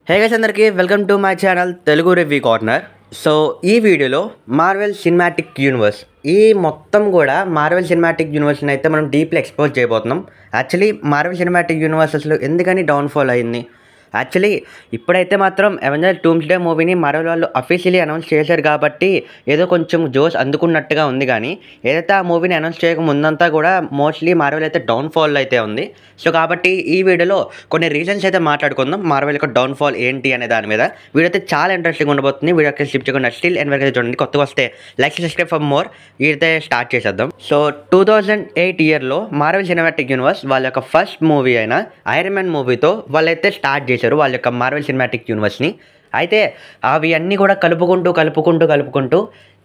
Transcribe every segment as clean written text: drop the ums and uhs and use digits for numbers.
Hey guys అందరికీ welcome to my channel Telugu review corner. So ఈ వీడియోలో మార్వెల్ సినిమాటిక్ యూనివర్స్ ఈ మొత్తం కూడా మార్వెల్ సినిమాటిక్ యూనివర్స్ని అయితే మనం డీప్లీ ఎక్స్ప్లోర్ చేయబోతున్నాం. యాక్చువల్లీ మార్వెల్ సినిమాటిక్ యూనివర్స్ అసలు ఎందుకని డౌన్ఫాల్ అయింది? యాక్చువల్లీ ఇప్పుడైతే మాత్రం అవెంజర్స్ డూమ్స్డే మూవీని మార్వెల్ వాళ్ళు అఫీషియలీ అనౌన్స్ చేశారు కాబట్టి ఏదో కొంచెం జోస్ అందుకున్నట్టుగా ఉంది. కానీ ఏదైతే ఆ మూవీని అనౌన్స్ చేయక ముందంతా కూడా మోస్ట్లీ మార్వెల్ అయితే డౌన్ఫాల్ అయితే ఉంది. సో కాబట్టి ఈ వీడియోలో కొన్ని రీజన్స్ అయితే మాట్లాడుకుందాం మార్వెల్ యొక్క డౌన్ఫాల్ ఏంటి అనే దాని మీద. వీడియో అయితే చాలా ఇంట్రెస్టింగ్ ఉండబోతుంది. వీడియో అయితే స్లిప్ చేయకుండా స్టిల్ ఎండ్ వరకు అయితే చూడండి. కొత్తగా వస్తే లైక్ సబ్స్క్రైబ్ ఫర్ మోర్. వీడితే స్టార్ట్ చేసేద్దాం. సో 2008 ఇయర్లో మార్వెల్ సినిమాటిక్ యూనివర్స్ వాళ్ళ యొక్క ఫస్ట్ మూవీ అయిన ఐరన్ మ్యాన్ మూవీతో వాళ్ళైతే స్టార్ట్ చేశారు వాళ్ళ యొక్క మార్వెల్ సినిమాటిక్ యూనివర్స్ని. అయితే అవి అన్నీ కూడా కలుపుకుంటూ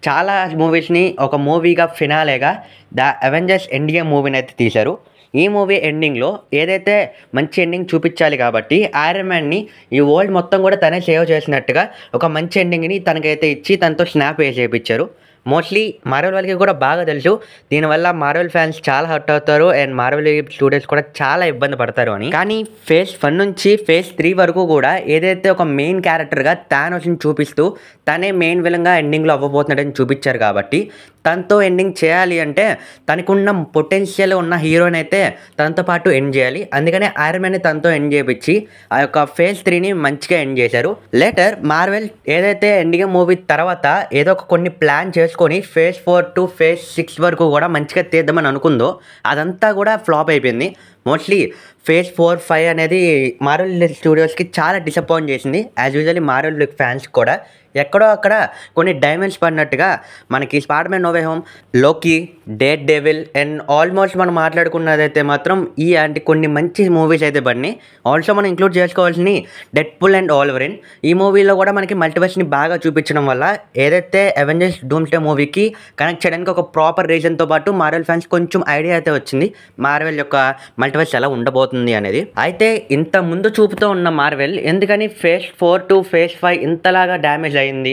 చాలా మూవీస్ని ఒక మూవీగా ఫినాలేగా ద అవెంజర్స్ ఎండ్ గేమ్ మూవీని అయితే తీశారు. ఈ మూవీ ఎండింగ్లో ఏదైతే మంచి ఎండింగ్ చూపించాలి కాబట్టి ఐరన్ మ్యాన్ని ఈ వరల్డ్ మొత్తం కూడా తనే సేవ్ చేసినట్టుగా ఒక మంచి ఎండింగ్ని తనకైతే ఇచ్చి తనతో స్నాప్ చేయించారు. మోస్ట్లీ మార్వెల్ వాళ్ళకి కూడా బాగా తెలుసు దీనివల్ల మార్వెల్ ఫ్యాన్స్ చాలా హర్ట్ అవుతారు అండ్ మార్వెల్ స్టూడెంట్స్ కూడా చాలా ఇబ్బంది పడతారు అని. కానీ ఫేజ్ 1 నుంచి ఫేజ్ 3 వరకు కూడా ఏదైతే ఒక మెయిన్ క్యారెక్టర్గా థానోస్ని చూపిస్తూ తనే మెయిన్ విలన్గా ఎండింగ్లో అవ్వబోతున్నాడని చూపించారు కాబట్టి తనతో ఎండింగ్ చేయాలి అంటే తనకున్న పొటెన్షియల్ ఉన్న హీరోని అయితే తనతో పాటు ఎండ్ చేయాలి. అందుకనే ఐరన్ మ్యాన్ని తనతో ఎండ్ చేయించి ఆ యొక్క ఫేజ్ 3ని మంచిగా ఎండ్ చేశారు. లేటర్ మార్వెల్ ఏదైతే ఎండింగ్ మూవీ తర్వాత ఏదో ఒక కొన్ని ప్లాన్ చేసుకొని ఫేజ్ 4 టు ఫేజ్ 6 వరకు కూడా మంచిగా తీద్దామని అనుకుందో అదంతా కూడా ఫ్లాప్ అయిపోయింది. మోస్ట్లీ ఫేజ్ 4, 5 అనేది మార్వెల్ స్టూడియోస్కి చాలా డిసప్పాయింట్ చేసింది. యాజ్ యూజువల్లీ మార్వెల్ ఫ్యాన్స్ కూడా ఎక్కడో అక్కడ కొన్ని డైమండ్స్ పడినట్టుగా మనకి Spider-Man No Way Home, Loki, Daredevil and almost మనం మాట్లాడుకున్నదైతే మాత్రం ఈ అంటే కొన్ని మంచి మూవీస్ అయితే పడినాయి. ఆల్సో మనం ఇంక్లూడ్ చేసుకోవాల్సిన డెడ్పూల్ అండ్ వోల్వరిన్. ఈ మూవీలో కూడా మనకి మల్టీవర్స్ని బాగా చూపించడం వల్ల ఏదైతే అవెంజర్స్ డూమ్స్డే మూవీకి కనెక్ట్ చేయడానికి ఒక ప్రాపర్ రీజన్తో పాటు మార్వెల్ ఫ్యాన్స్ కొంచెం ఐడియా అయితే వచ్చింది మార్వెల్ యొక్క మల్టీవర్స్ ఎలా ఉండబోతుంది అనేది. అయితే ఇంత ముందు చూపుతూ ఉన్న మార్వెల్ ఎందుకని ఫేజ్ 4 టు ఫేజ్ 5 ఇంతలాగా డ్యామేజ్ అయింది?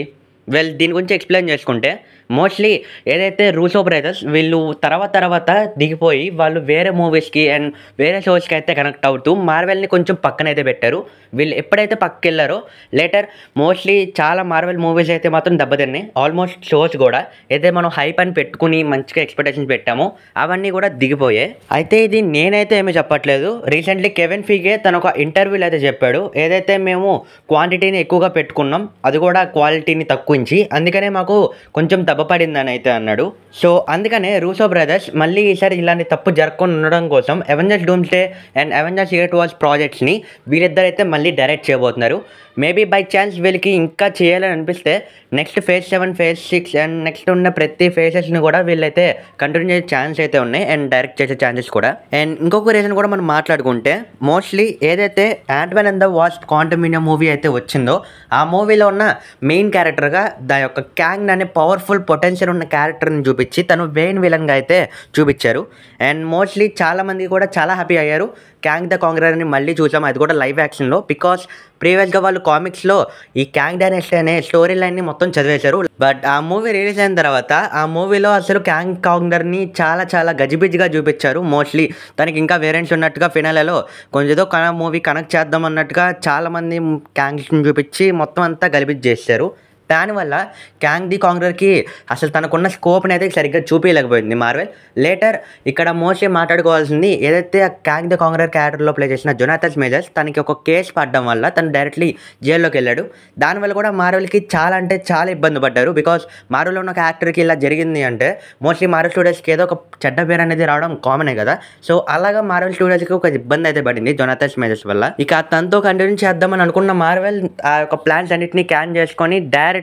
వెల్ దీని గురించి ఎక్స్ప్లెయిన్ చేసుకుంటే మోస్ట్లీ ఏదైతే రూసో బ్రదర్స్ వీళ్ళు తర్వాత దిగిపోయి వాళ్ళు వేరే మూవీస్కి అండ్ వేరే షోస్కి అయితే కనెక్ట్ అవుతూ మార్వెల్ని కొంచెం పక్కనైతే పెట్టారు. వీళ్ళు ఎప్పుడైతే పక్కకి వెళ్ళారో లేటర్ మోస్ట్లీ చాలా మార్వెల్ మూవీస్ అయితే మాత్రం దెబ్బతిన్నాయి. ఆల్మోస్ట్ షోస్ కూడా ఏదైతే మనం హైప్ అని పెట్టుకుని మంచిగా ఎక్స్పెక్టేషన్స్ పెట్టామో అవన్నీ కూడా దిగిపోయాయి. అయితే ఇది నేనైతే ఏమీ చెప్పట్లేదు. రీసెంట్లీ కెవిన్ ఫీగే తన ఒక ఇంటర్వ్యూలో అయితే చెప్పాడు ఏదైతే మేము క్వాంటిటీని ఎక్కువగా పెట్టుకున్నాం అది కూడా క్వాలిటీని తక్కువించి అందుకనే మాకు కొంచెం పడిందని అయితే అన్నాడు. సో అందుకనే రూసో బ్రదర్స్ మళ్ళీ ఈసారి ఇలాంటి తప్పు జరగకుండా ఉండడం కోసం Avengers doomsday and Avengers year 2 ప్రాజెక్ట్స్ని వీళ్ళిద్దరైతే మళ్ళీ డైరెక్ట్ చేయబోతున్నారు. మేబీ బై ఛాన్స్ వీళ్ళకి ఇంకా చేయాలని అనిపిస్తే next phase 7, phase 6 and next ఉన్న ప్రతి ఫేజెస్ని కూడా వీళ్ళైతే కంటిన్యూ చేసే ఛాన్స్ అయితే ఉన్నాయి అండ్ డైరెక్ట్ చేసే ఛాన్సెస్ కూడా. అండ్ ఇంకొక రీజన్ కూడా మనం మాట్లాడుకుంటే మోస్ట్లీ ఏదైతే Ant-Man and the Wasp Quantumania movie అయితే వచ్చిందో ఆ మూవీలో ఉన్న మెయిన్ క్యారెక్టర్గా దాని యొక్క క్యాంగ్ అనే పవర్ఫుల్ పొటెన్షియల్ ఉన్న క్యారెక్టర్ని చూపించి తను మెయిన్ విలన్గా అయితే చూపించారు. అండ్ మోస్ట్లీ చాలామంది కూడా చాలా హ్యాపీ అయ్యారు క్యాంగ్ ద కాంగరర్ అని మళ్ళీ చూసాం అది కూడా లైవ్ యాక్షన్లో. బికాస్ ప్రీవియస్గా వాళ్ళు కామిక్స్లో ఈ క్యాంగ్ డైనెస్టీ అనే స్టోరీ లైన్ని మొత్తం చదివేశారు. బట్ ఆ మూవీ రిలీజ్ అయిన తర్వాత ఆ మూవీలో అసలు క్యాంగ్ కాంగరర్ని చాలా గజిబిజిగా చూపించారు. మోస్ట్లీ తనకి ఇంకా వేరియంట్స్ ఉన్నట్టుగా ఫినాలేలో కొంచెం ఏదో మూవీ కనెక్ట్ చేద్దాం అన్నట్టుగా చాలామంది క్యాంగ్స్ని చూపించి మొత్తం అంతా గలిబిజ్ చేశారు. దానివల్ల క్యాంగ్ ది కాంగరర్కి అసలు తనకున్న స్కోప్ని అయితే సరిగ్గా చూపించలేకపోయింది మార్వెల్. లేటర్ ఇక్కడ మోస్ట్లీ మాట్లాడుకోవాల్సింది ఏదైతే క్యాంగ్ ది కాంగరర్ క్యారెక్టర్లో ప్లే చేసిన జొనాథన్ మేజర్స్ తనకి ఒక కేసు పడడం వల్ల తను డైరెక్ట్లీ జైల్లోకి వెళ్ళాడు. దానివల్ల కూడా మార్వెల్కి చాలా ఇబ్బంది పడ్డారు. బికాస్ మార్వెల్లో ఉన్న ఒక యాక్టర్కి ఇలా జరిగింది అంటే మోస్ట్లీ మార్వెల్ స్టూడియోస్కి ఏదో ఒక చెడ్డ పేరు అనేది రావడం కామనే కదా. సో అలాగా మార్వెల్ స్టూడియోస్కి ఒక ఇబ్బంది అయితే పడింది జొనాథన్ మేజర్స్ వల్ల. ఇక తనతో కంటిన్యూ చేద్దామని అనుకున్న మార్వెల్ ఆ యొక్క ప్లాన్స్ అన్నింటినీ క్యాన్ చేసుకొని డైరెక్ట్లీ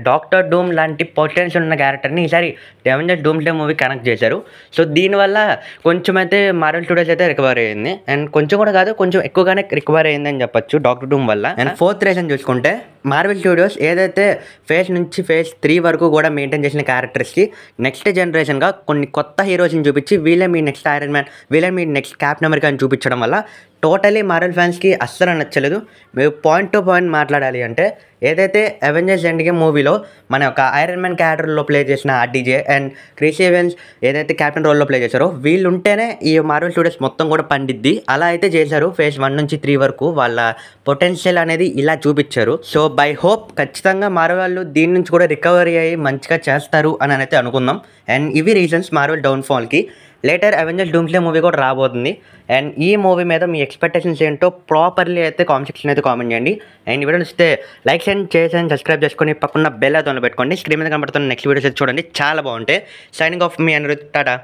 డాక్టర్ డూమ్ లాంటి పొటెన్షియల్ ఉన్న క్యారెక్టర్ని ఈసారి అవెంజర్స్ డూమ్స్డే మూవీ కనెక్ట్ చేశారు. సో దీనివల్ల కొంచెం అయితే మార్వెల్ స్టూడియోస్ అయితే రికవర్ అయ్యింది అండ్ కొంచెం కూడా కాదు కొంచెం ఎక్కువగానే రికవర్ అయ్యిందని చెప్పొచ్చు డాక్టర్ డూమ్ వల్ల. అండ్ 4th రీజన్ చూసుకుంటే మార్వెల్ స్టూడియోస్ ఏదైతే ఫేజ్ నుంచి ఫేజ్ 3 వరకు కూడా మెయింటైన్ చేసిన క్యారెక్టర్స్కి నెక్స్ట్ జనరేషన్గా కొన్ని కొత్త హీరోస్ని చూపించి వీళ్ళే మీ నెక్స్ట్ ఐరన్ మ్యాన్, వీళ్ళే మీ నెక్స్ట్ క్యాప్టెన్ అమెరికా అని చూపించడం వల్ల టోటలీ మార్వెల్ ఫ్యాన్స్కి అస్సలు నచ్చలేదు. మీరు పాయింట్ టు పాయింట్ మాట్లాడాలి అంటే ఏదైతే అవెంజర్స్ ఎండ్ గేమ్ మూవీలో మన యొక్క ఐరన్ మ్యాన్ క్యారెక్టర్లో ప్లే చేసిన ఆర్డీజే అండ్ క్రిస్ ఎవెన్స్ ఏదైతే క్యాప్టెన్ రోల్లో ప్లే చేశారో వీళ్ళు ఉంటేనే ఈ మార్వెల్ స్టూడియోస్ మొత్తం కూడా పండిద్ది. అలా అయితే చేశారు. ఫేజ్ 1 నుంచి 3 వరకు వాళ్ళ పొటెన్షియల్ అనేది ఇలా చూపించారు. సో బై హోప్ ఖచ్చితంగా మార్వెల్ వాళ్ళు దీని నుంచి కూడా రికవరీ అయ్యి మంచిగా చేస్తారు అని అయితే అనుకుందాం. అండ్ ఇవి రీజన్స్ మార్వెల్ డౌన్ఫాల్కి. లేటర్ అవెంజర్స్ డూమ్స్డే మూవీ కూడా రాబోతుంది. అండ్ ఈ మూవీ మీద మీ ఎక్స్పెక్టేషన్స్ ఏంటో ప్రాపర్లీ అయితే కామెంట్ సెక్షన్ అయితే కామెంట్ చేయండి. అండ్ ఈ వీడియో వస్తే లైక్ చేసి సబ్స్క్రైబ్ చేసుకొని పక్కన బెల్ ఐకాన్ పెట్టుకోండి. స్క్రీన్ మీద కనబడుతున్న నెక్స్ట్ వీడియోస్ చూడండి, చాలా బాగుంటాయి. సైనింగ్ ఆఫ్ మీ అనిరుద్, టాటా.